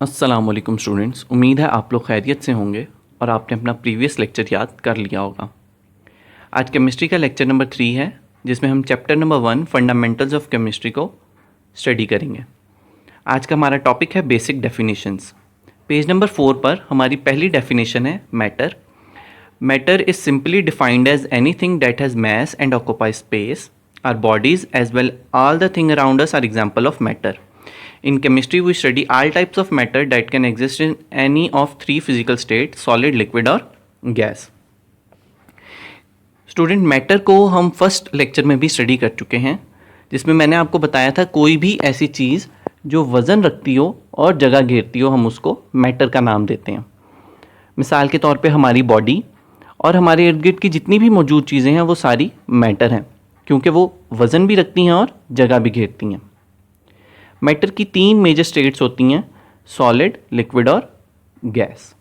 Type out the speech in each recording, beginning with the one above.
अस्सलाम वालेकुम स्टूडेंट्स, उम्मीद है आप लोग खैरियत से होंगे और आपने अपना प्रीवियस लेक्चर याद कर लिया होगा। आज केमिस्ट्री का लेक्चर नंबर 3 है, जिसमें हम chapter number 1 fundamentals of chemistry को स्टडी करेंगे। आज का हमारा टॉपिक है बेसिक डेफिनेशंस। पेज नंबर 4 पर हमारी पहली डेफिनेशन है matter. Matter is simply defined as anything that has mass and occupies space. Our bodies as well all the thing around us are example of matter. In chemistry, we study all types of matter that can exist in any of three physical states: solid, liquid और gas. Student, matter को हम first lecture में भी study कर चुके हैं, जिसमें मैंने आपको बताया था कोई भी ऐसी चीज़ जो वज़न रखती हो और जगह घेरती हो, हम उसको मैटर का नाम देते हैं। मिसाल के तौर पे हमारी बॉडी और हमारे इर्द गिर्द की जितनी भी मौजूद चीज़ें हैं वो सारी मैटर हैं, क्योंकि वो वज़न भी रखती हैं और जगह भी घेरती हैं। मैटर की 3 मेजर स्टेट्स होती हैं: सॉलिड, लिक्विड और गैस।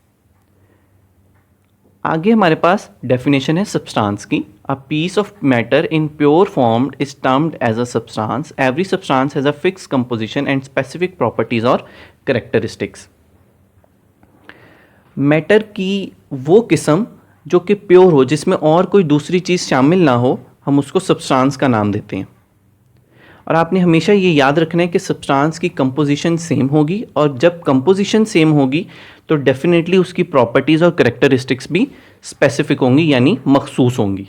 आगे हमारे पास डेफिनेशन है सब्सटेंस की। A piece of matter in pure form is termed as a substance. Every substance has a fix composition and specific properties और कैरेक्टरिस्टिक्स। मैटर की वो किस्म जो कि प्योर हो, जिसमें और कोई दूसरी चीज़ शामिल ना हो, हम उसको सब्सटेंस का नाम देते हैं। और आपने हमेशा ये याद रखना है कि सब्सटेंस की कंपोजिशन सेम होगी, और जब कंपोजिशन सेम होगी तो डेफिनेटली उसकी प्रॉपर्टीज़ और करेक्टरिस्टिक्स भी स्पेसिफिक होंगी, यानी मखसूस होंगी,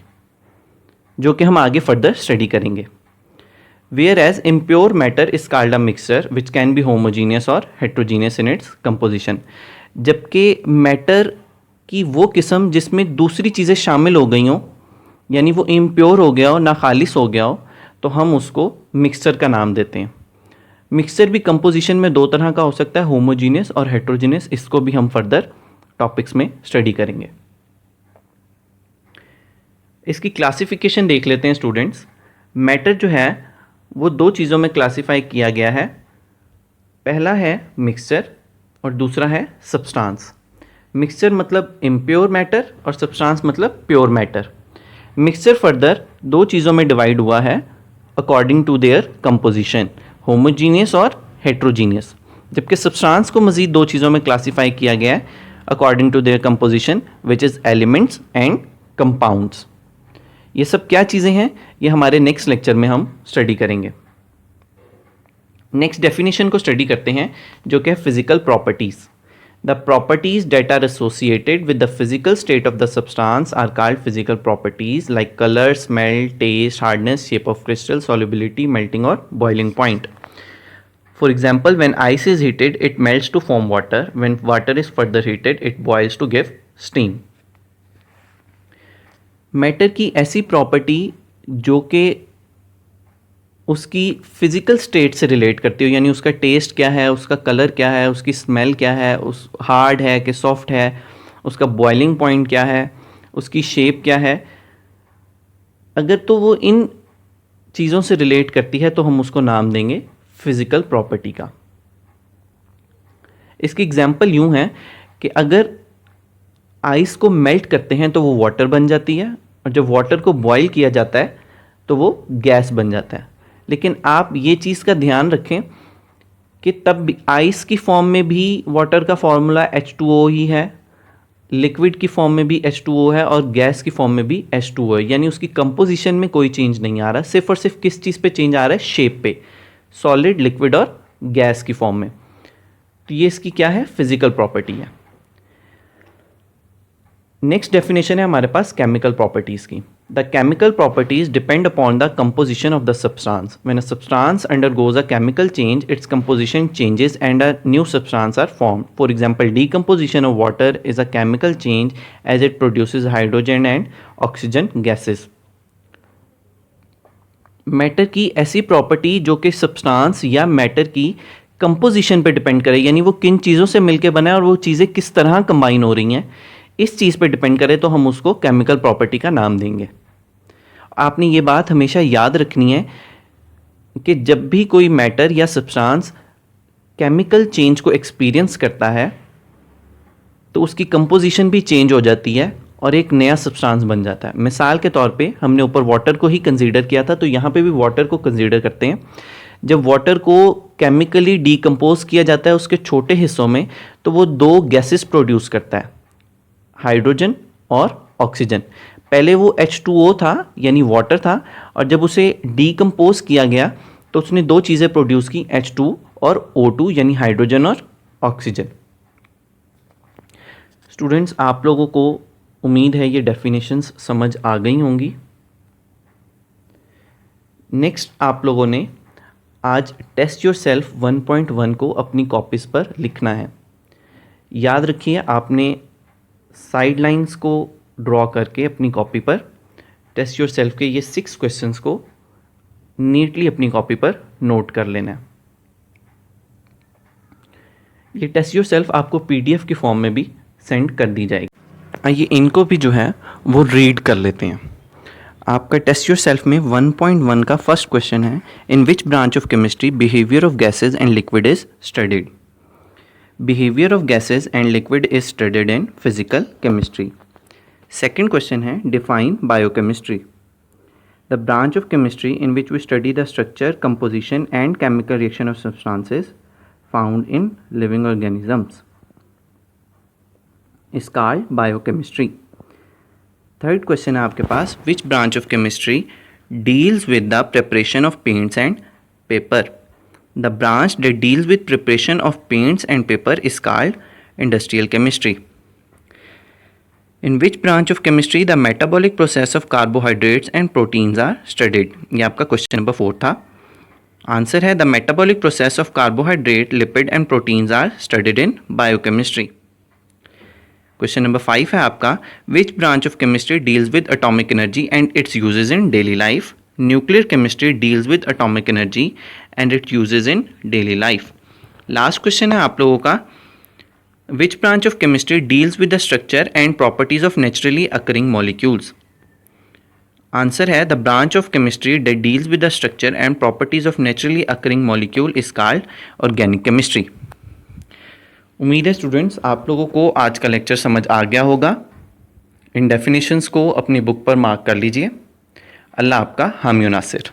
जो कि हम आगे फर्दर स्टडी करेंगे। Whereas impure matter is called a mixture which can be homogeneous और हेट्रोजीनियस इन इट्स कंपोजिशन। जबकि मैटर की वो किस्म जिसमें दूसरी चीज़ें शामिल हो गई हों, यानी वो इम्प्योर हो गया हो, ना खालिस हो गया हो, तो हम उसको मिक्सचर का नाम देते हैं। मिक्सचर भी कंपोजिशन में 2 तरह का हो सकता है, होमोजीनियस और हेट्रोजीनियस। इसको भी हम फर्दर टॉपिक्स में स्टडी करेंगे। इसकी क्लासिफिकेशन देख लेते हैं स्टूडेंट्स। मैटर जो है वो 2 चीज़ों में क्लासिफाई किया गया है। पहला है मिक्सचर और दूसरा है सब्सटेंस। मिक्सचर मतलब इम्प्योर मैटर और सब्सटेंस मतलब प्योर मैटर। मिक्सचर फर्दर 2 चीज़ों में डिवाइड हुआ है according to their composition, homogeneous और हेट्रोजीनियस। जबकि सब्सटेंस को मज़ीद 2 चीज़ों में क्लासीफाई किया गया है according to their composition, which is elements and compounds. ये सब क्या चीज़ें हैं, ये हमारे नेक्स्ट लेक्चर में हम स्टडी करेंगे। नेक्स्ट डेफिनेशन को स्टडी करते हैं, जो कि है physical properties. The properties that are associated with the physical state of the substance are called physical properties, like color, smell, taste, hardness, shape of crystal, solubility, melting or boiling point. For example, when ice is heated, it melts to form water. When water is further heated, it boils to give steam. Matter की ऐसी property जो कि उसकी physical state से relate करती हो, यानी उसका टेस्ट क्या है, उसका कलर क्या है, उसकी स्मेल क्या है, उस हार्ड है कि सॉफ्ट है, उसका बॉइलिंग पॉइंट क्या है, उसकी शेप क्या है, अगर तो वो इन चीज़ों से रिलेट करती है तो हम उसको नाम देंगे फिज़िकल प्रॉपर्टी का। इसकी एग्जांपल यूँ है कि अगर आइस को मेल्ट करते हैं तो वो वाटर बन जाती है, और जब वाटर को बॉयल किया जाता है तो वो गैस बन जाता है। लेकिन आप ये चीज़ का ध्यान रखें कि तब भी आइस की फॉर्म में भी वाटर का फॉर्मूला H2O ही है, लिक्विड की फॉर्म में भी H2O है, और गैस की फॉर्म में भी H2O है, यानी उसकी कंपोजिशन में कोई चेंज नहीं आ रहा। सिर्फ और सिर्फ किस चीज़ पे चेंज आ रहा है? शेप पे, सॉलिड, लिक्विड और गैस की फॉर्म में। तो ये इसकी क्या है? फिजिकल प्रॉपर्टी है। नेक्स्ट डेफिनेशन है हमारे पास केमिकल प्रॉपर्टीज़ की। The chemical properties depend upon the composition of the substance. When a substance undergoes a chemical change, its composition changes and a new substance are formed. For example, decomposition of water is a chemical change as it produces hydrogen and oxygen gases. Matter की ऐसी property जो कि substance या matter की composition पे depend करे, यानी वो किन चीज़ों से मिलकर बना है और वो चीज़ें किस तरह कंबाइन हो रही हैं, इस चीज़ पे डिपेंड करे तो हम उसको केमिकल प्रॉपर्टी का नाम देंगे। आपने ये बात हमेशा याद रखनी है कि जब भी कोई मैटर या सब्सटेंस केमिकल चेंज को एक्सपीरियंस करता है तो उसकी कंपोजिशन भी चेंज हो जाती है और एक नया सब्सटेंस बन जाता है। मिसाल के तौर पे हमने ऊपर वाटर को ही कंसीडर किया था, तो यहाँ पे भी वाटर को कंसीडर करते हैं। जब वाटर को केमिकली डीकम्पोज किया जाता है उसके छोटे हिस्सों में, तो वो दो गैसेस प्रोड्यूस करता है, हाइड्रोजन और ऑक्सीजन। पहले वो H2O था यानी वाटर था, और जब उसे डीकम्पोज किया गया तो उसने दो चीज़ें प्रोड्यूस की, H2 और O2 यानी हाइड्रोजन और ऑक्सीजन। स्टूडेंट्स, आप लोगों को उम्मीद है ये डेफिनेशंस समझ आ गई होंगी। नेक्स्ट आप लोगों ने आज टेस्ट योर सेल्फ 1.1 को अपनी कॉपीज़ पर लिखना है। याद रखिए, आपने साइड लाइन्स को ड्रॉ करके अपनी कॉपी पर टेस्ट योर सेल्फ के ये 6 क्वेश्चंस को नीटली अपनी कॉपी पर नोट कर लेना है। ये टेस्ट योर सेल्फ आपको PDF के फॉर्म में भी सेंड कर दी जाएगी। आइए इनको भी जो है वो रीड कर लेते हैं। आपका टेस्ट योर सेल्फ में 1.1 का फर्स्ट क्वेश्चन है, in which branch of chemistry behaviour of gases and liquid is studied. Behaviour of gases and liquid is studied in physical chemistry. Second question है, define biochemistry. The branch of chemistry in which we study the structure, composition and chemical reaction of substances found in living organisms is called biochemistry. Third question है आपके पास, which branch of chemistry deals with the preparation of paints and paper? The branch that deals with preparation of paints and paper is called industrial chemistry. In which branch of chemistry the metabolic process of carbohydrates and proteins are studied? ये आपका question number 4 था। Answer है, the metabolic process of carbohydrate, lipid and proteins are studied in biochemistry. Question number 5 है आपका, which branch of chemistry deals with atomic energy and its uses in daily life? Nuclear chemistry deals with atomic energy and its uses in daily life. Last question है आप लोगों का, which branch of chemistry deals with the structure and properties of naturally occurring molecules? Answer है, the branch of chemistry that deals with the structure and properties of naturally occurring molecule is called organic chemistry. उम्मीद है students आप लोगों को आज का lecture समझ आ गया होगा। इन डेफिनेशंस को अपनी बुक पर मार्क कर लीजिए। अल्लाह आपका हामी नासिर।